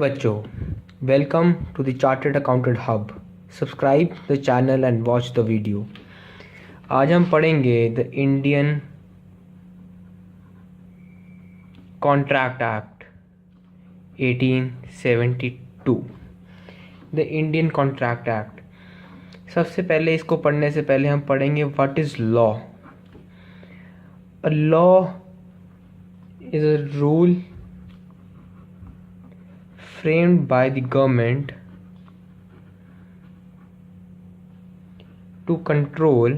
बच्चों, welcome to the chartered accountant hub. Subscribe the channel and watch the video. आज हम पढ़ेंगे the Indian contract act 1872। The Indian contract act. सबसे पहले इसको पढ़ने से पहले हम पढ़ेंगे what is law. A law is a rule framed by the government to control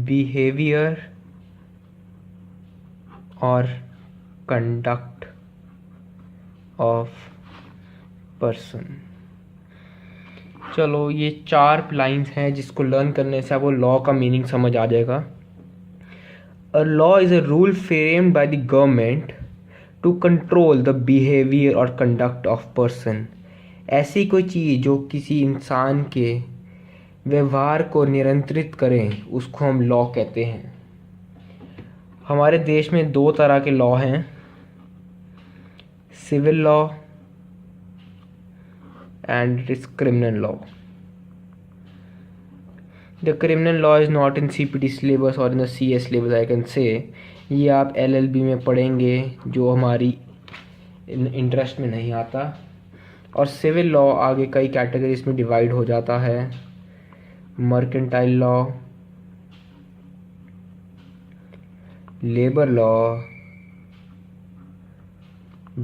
behavior or conduct of person। चलो, ये 4 लाइंस हैं जिसको लर्न करने से आपको लॉ का मीनिंग समझ आ जाएगा। A law is a rule framed by the government to control the behaviour और कंडक्ट ऑफ पर्सन। ऐसी कोई चीज़ जो किसी इंसान के व्यवहार को नियंत्रित करें उसको हम लॉ कहते हैं। हमारे देश में 2 तरह के लॉ हैं, civil law and it is criminal law. The criminal law is not in CPT syllabus और in the CS syllabus I can say. ये आप LLB में पढ़ेंगे जो हमारी इंटरेस्ट में नहीं आता। और सिविल लॉ आगे कई कैटेगरीज में डिवाइड हो जाता है, mercantile law, labour law,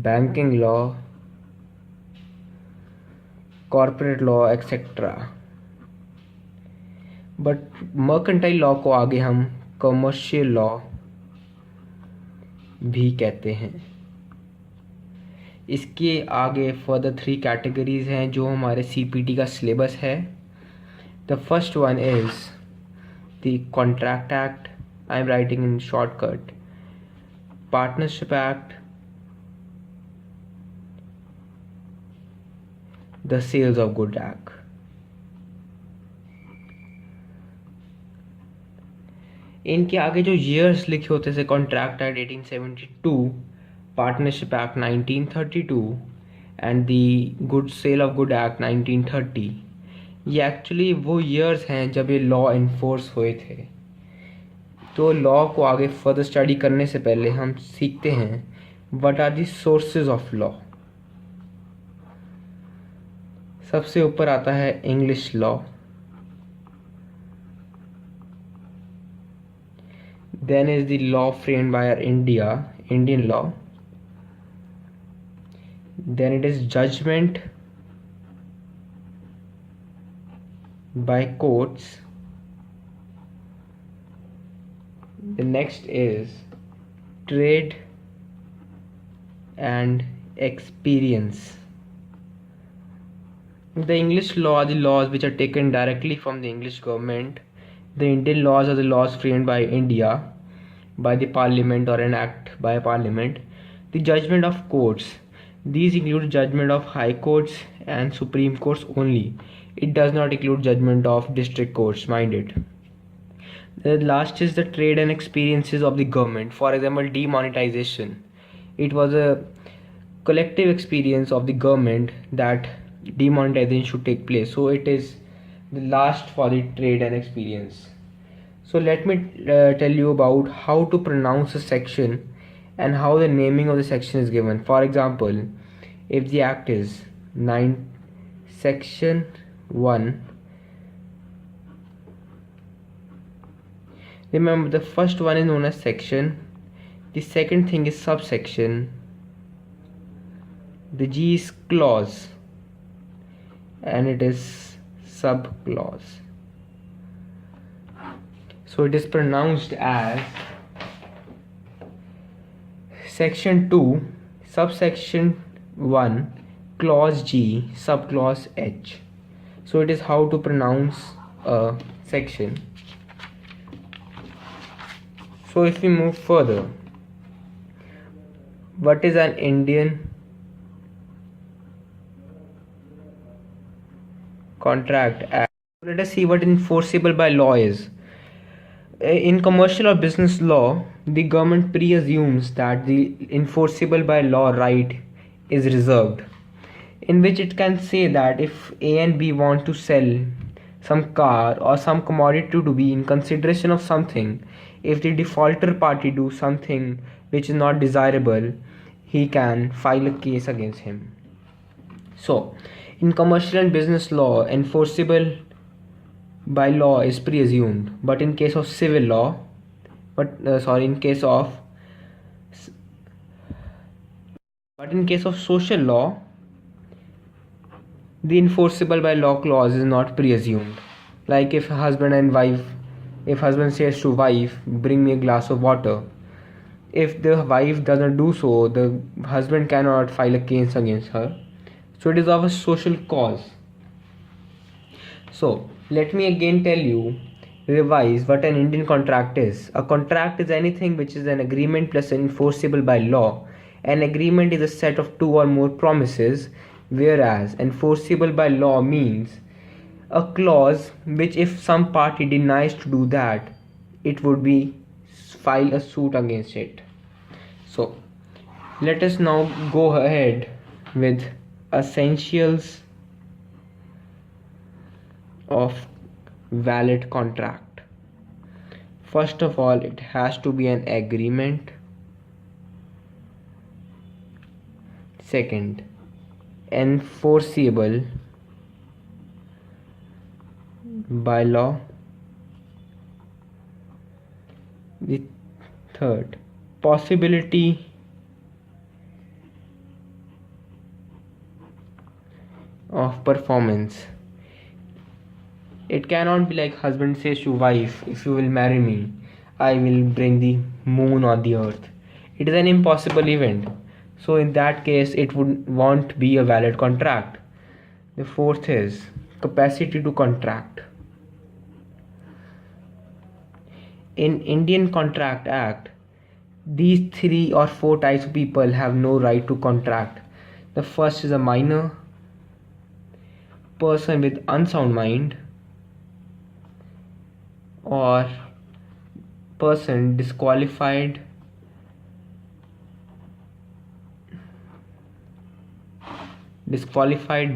banking law, corporate law etcetera. But mercantile law को आगे हम कमर्शियल लॉ भी कहते हैं। इसके आगे फर्दर 3 कैटेगरीज हैं जो हमारे CPT का सिलेबस है। The first one is the contract act, I am writing in shortcut, partnership act, the sales of good act. इनके आगे जो ईयर्स लिखे होते हैं, contract act 1872, partnership act 1932 and the good sale of good act 1930। ये actually वो years हैं जब ये लॉ इन्फोर्स हुए थे। तो लॉ को आगे फर्दर स्टडी करने से पहले हम सीखते हैं what are the sources of law. सबसे ऊपर आता है English law, then is the law framed by our Indian law, then it is judgment by courts, the next is trade and experience. The English law are the laws which are taken directly from the English government. The Indian laws are the laws framed by India by the parliament or an act by a parliament. The judgment of courts, these include judgment of high courts and supreme courts only. It does not include judgment of district courts, mind it. The last is the trade and experiences of the government. For example, demonetization. It was a collective experience of the government that demonetization should take place. So it is the last for the trade and experience. So let me tell you about how to pronounce a section and how the naming of the section is given. For example, if the act is section 1, remember the first one is known as section, the second thing is subsection, the G is clause and it is subclause. So it is pronounced as section 2, subsection 1, clause G, subclause H. So it is how to pronounce a section. So if we move further, what is an Indian contract act? Let us see what enforceable by law is. In commercial or business law, the government presumes that the enforceable by law right is reserved, in which it can say that if A and B want to sell some car or some commodity to be in consideration of something, if the defaulter party do something which is not desirable, he can file a case against him. So, in commercial and business law, enforceable by law is presumed, but in case of civil law, in case of social law, the enforceable by law clause is not presumed. Like if husband says to wife, bring me a glass of water. If the wife doesn't do so, the husband cannot file a case against her. So it is of a social cause. So let me again revise what an Indian contract is. A contract is anything which is an agreement plus enforceable by law. An agreement is a set of two or more promises, whereas enforceable by law means a clause which if some party denies to do that, it would be file a suit against it. So let us now go ahead with essentials of valid contract. First of all, it has to be an agreement. Second, enforceable by law. The third, possibility of performance. It cannot be like husband says to wife, if you will marry me, I will bring the moon on the earth. It is an impossible event. So in that case, it won't be a valid contract. The fourth is capacity to contract. In Indian Contract Act, these 3 or 4 types of people have no right to contract. The first is a minor, person with unsound mind, or person disqualified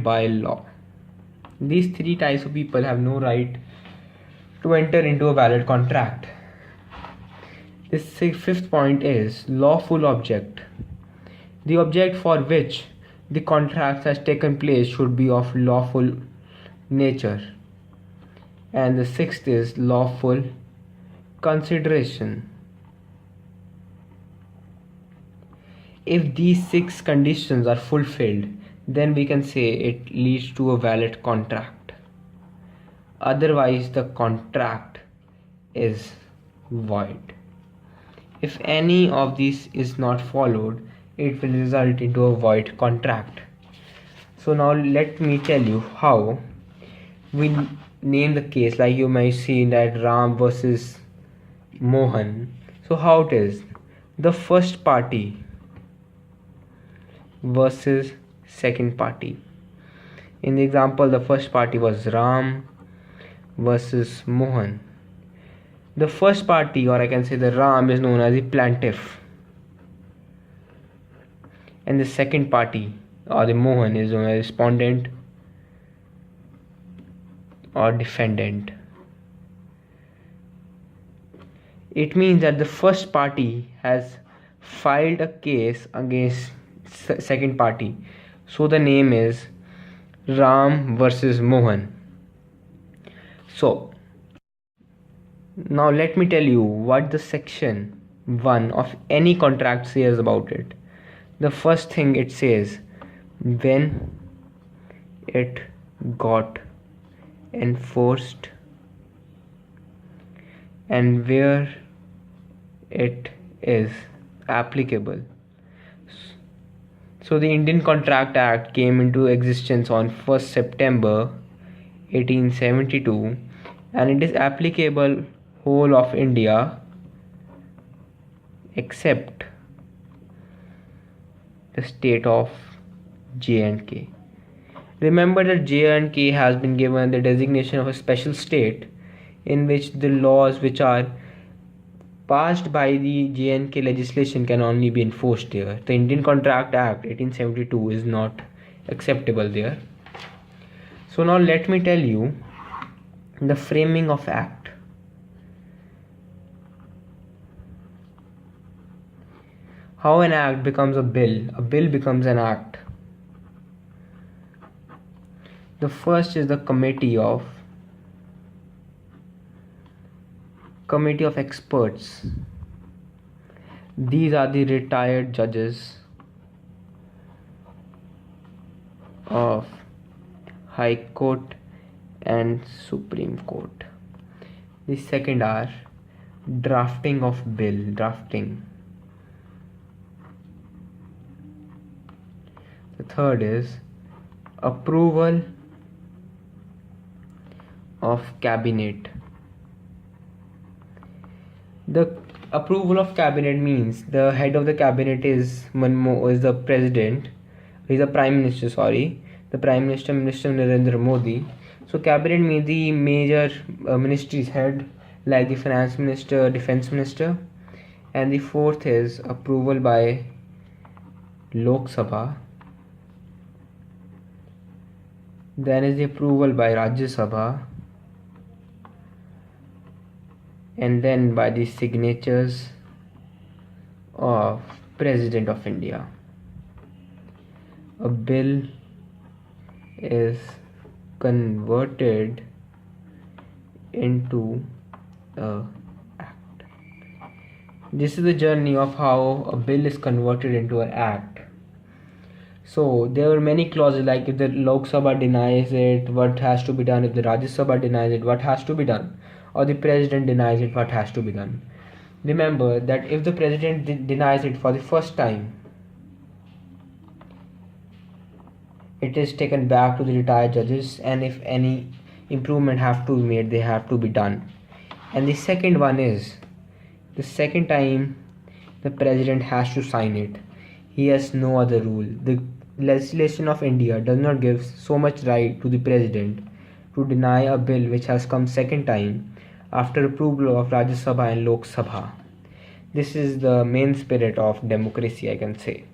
by law. These 3 types of people have no right to enter into a valid contract. The fifth point is lawful object. The object for which the contract has taken place should be of lawful nature. And the sixth is lawful consideration. If these 6 conditions are fulfilled, then we can say it leads to a valid contract. Otherwise, the contract is void. If any of these is not followed, it will result into a void contract. So now let me tell you how we name the case. Like you might see that Ram versus Mohan. So how it is, the first party versus second party. In the example, the first party was Ram versus Mohan. The first party, or I can say the Ram, is known as the plaintiff, and the second party, or the Mohan, is known as respondent or defendant. It means that the first party has filed a case against second party, so the name is Ram versus Mohan. So now let me tell you what the section 1 of any contract says about it. The first thing it says, when it got enforced and where it is applicable. So the Indian Contract Act came into existence on 1st September 1872 and it is applicable whole of India except the state of J&K. Remember that J&K has been given the designation of a special state in which the laws which are passed by the JNK legislation can only be enforced there. The Indian Contract Act 1872 is not acceptable there. So now let me tell you the framing of act. How an act becomes a bill becomes an act. The first is the committee of experts. These are the retired judges of High Court and Supreme Court. The second are drafting of bill, drafting. The third is approval of cabinet. The approval of cabinet means the head of the cabinet is the president. He is the prime minister. The prime minister, Minister Narendra Modi. So cabinet means the major ministries head, like the finance minister, defense minister. And the fourth is approval by Lok Sabha. Then is the approval by Rajya Sabha. And then by the signatures of President of India. A bill is converted into a act. This is the journey of how a bill is converted into an act. So there are many clauses, like if the Lok Sabha denies it, what has to be done? If the Rajya Sabha denies it, what has to be done? Or the president denies it, what has to be done? Remember that if the president denies it for the first time, it is taken back to the retired judges, and if any improvement have to be made, they have to be done. And the second one is, the second time the president has to sign it. He has no other rule. The legislation of India does not give so much right to the president to deny a bill which has come second time after approval of Rajya Sabha and Lok Sabha. This is the main spirit of democracy, I can say.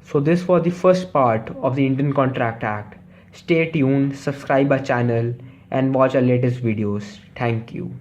So this was the first part of the Indian Contract Act. Stay tuned, subscribe our channel and watch our latest videos. Thank you.